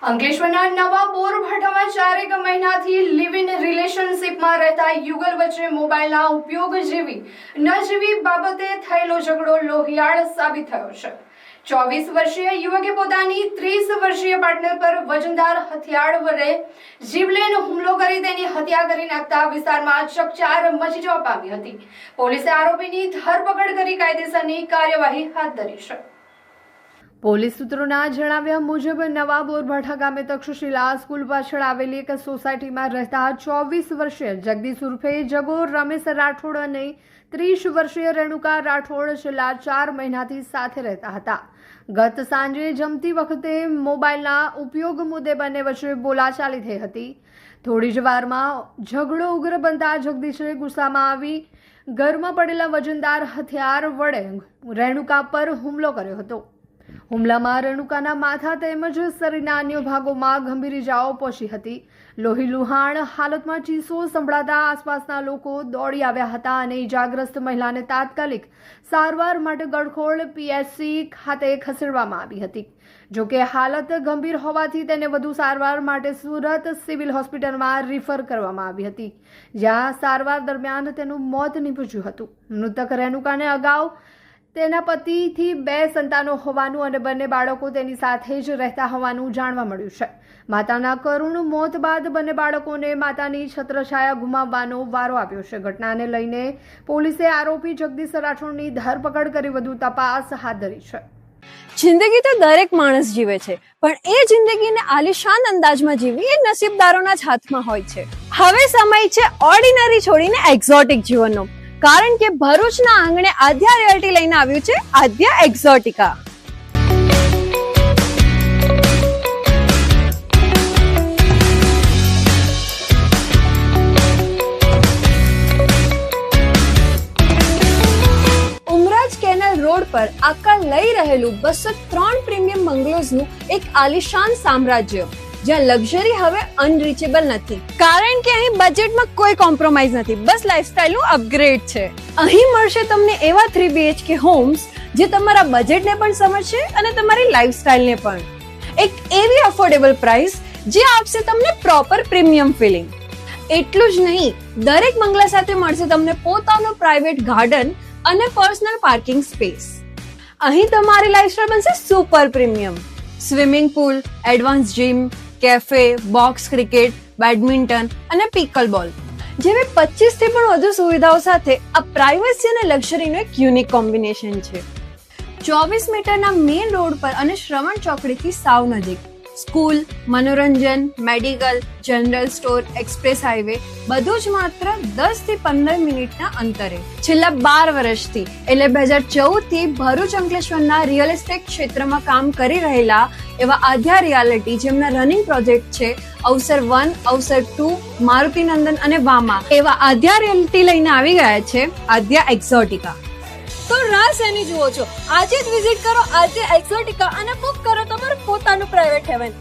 અંકલેશ્વરના નવા બોરભાઠામાં 4 મહિનાથી લિવ ઇન રિલેશનશિપમાં રહેતા યુગલ વચ્ચે મોબાઈલના ઉપયોગ જેવી નજીવી બાબતે થયેલો ઝઘડો લોહિયાળ સાબિત થયો છે। 24 વર્ષીય યુવકે પોતાની 30 વર્ષીય પાર્ટનર પર વજનદાર હથિયાર વડે જીવલેણ હુમલો કરી તેની હત્યા કરી નાખતા વિસ્તારમાં ચકચાર મચી જવા પામી હતી। પોલીસે આરોપીની ધરપકડ કરી કાયદેસરની કાર્યવાહી હાથ ધરી છે। પોલીસ સૂત્રોના જણાવ્યા મુજબ નવા બોરભાઠા ગામે તક્ષશિલા સ્કૂલ પાછળ આવેલી એક સોસાયટીમાં રહેતા 24 વર્ષીય જગદીશ ઉર્ફે જગો રમેશ રાઠોડ અને 30 વર્ષીય રેણુકા રાઠોડ છેલ્લા 4 મહિનાથી સાથે રહેતા હતા। ગત સાંજે જમતી વખતે મોબાઈલના ઉપયોગ મુદ્દે બંને વચ્ચે બોલાચાલી થઈ હતી। થોડી જ વારમાં ઝઘડો ઉગ્ર બનતા જગદીશે ગુસ્સામાં આવી ઘરમાં પડેલા વજનદાર હથિયાર વડે રેણુકા પર હુમલો કર્યો હતો। હુમલામાં રેણુકાના માથા તેમજ શરીરના અન્ય ભાગોમાં ગંભીર ઇજાઓ પહોંચી હતી। લોહી લુહાણ હાલતમાં ચીસો સંભળાતા આસપાસના લોકો દોડી આવ્યા હતા અને ઇજાગ્રસ્ત મહિલાને તાત્કાલિક સારવાર માટે ગડખોલ પીએચસી ખાતે ખસેડવામાં આવી હતી। જોકે હાલત ગંભીર હોવાથી તેને વધુ સારવાર માટે સુરત સિવિલ હોસ્પિટલમાં રિફર કરવામાં આવી હતી, જ્યાં સારવાર દરમિયાન તેનું મોત નીપજ્યું હતું। મૃતક રેણુકાને અગાઉ તેના પતિથી 2 સંતાનો હોવાનું અને બંને બાળકો તેની સાથે જ રહેતા હોવાનું જાણવા મળ્યું છે। માતાના કરુણ મોત બાદ બંને બાળકોને માતાની છત્રછાયા ગુમાવવાનો વારો આવ્યો છે। ઘટનાને લઈને પોલીસે આરોપી જગદીશ રાઠોડની ધરપકડ કરી વધુ તપાસ હાથ ધરી છે। જિંદગી તો દરેક માણસ જીવે છે, પણ એ જિંદગીને આલિશાન અંદાજમાં જીવવી એ નસીબદારોના જ હાથમાં હોય છે। હવે સમય છે ઓર્ડિનરી છોડીને એક્ઝોટિક જીવનનો, કારણ કે ભરૂચના આંગણે આદ્યા રિયલ્ટી લઈને આવ્યું છે આદ્યા એક્ઝોટિકા। ઉમરાજ કેનાલ રોડ પર આકા લઈ રહેલું 203 પ્રીમિયમ બંગલોઝનું એક આલિશાન સામ્રાજ્ય, જ્યાં લક્ઝરી હવે અનરીચેબલ નથી, કારણ કે અહીં બજેટમાં કોઈ કોમ્પ્રોમાઇઝ નથી, બસ લાઇફસ્ટાઇલનું અપગ્રેડ છે। અહીં મળશે તમને એવા 3 BHK હોમ્સ જે તમારા બજેટને પણ સમજશે અને તમારી લાઇફસ્ટાઇલને પણ। એક એવી અફોર્ડેબલ પ્રાઇસ જે આપશે તમને પ્રોપર પ્રીમિયમ ફિલિંગ। એટલું જ નહીં, દરેક બંગલા સાથે મળશે તમને પોતાનું પ્રાઇવેટ ગાર્ડન અને પર્સનલ પાર્કિંગ સ્પેસ। અહીં તમારી લાઇફસ્ટાઇલ બનશે super premium. Swimming pool, advance gym, cafe, box cricket, badminton અને પિકલ બોલ જેવી 25 થી પણ વધુ સુવિધાઓ સાથે આ પ્રાઇવસી અને લક્ઝરીનું એક યુનિક કોમ્બિનેશન છે। 24 મીટરના મેઇન રોડ પર અને શ્રવણ ચોકડીથી સાવ નજીક સ્કૂલ, મનોરંજન, medical, general store, express highway બધું જ માત્ર 10 થી 15 મિનિટના અંતરે। છેલ્લા 12 વર્ષથી એટલે 2014 થી ભરૂચ અંકલેશ્વરના રિયલ એસ્ટેટ ક્ષેત્રમાં કામ કરી રહેલા એવા આદ્યા રિયાલિટી, જેમના રનિંગ પ્રોજેક્ટ છે અવસર 1, અવસર 2, મારુતિ નંદન અને વામા, એવા આદ્યા રિયાલિટી લઈને આવી ગયા છે આદ્યા એક્ઝોટિકા। તો રાહ શેની જુઓ છો? આજે જ વિઝિટ કરો આદ્યા એક્ઝોટિકા અને બુક કરો તમારું પોતાનું પ્રાઇવેટ હેવન।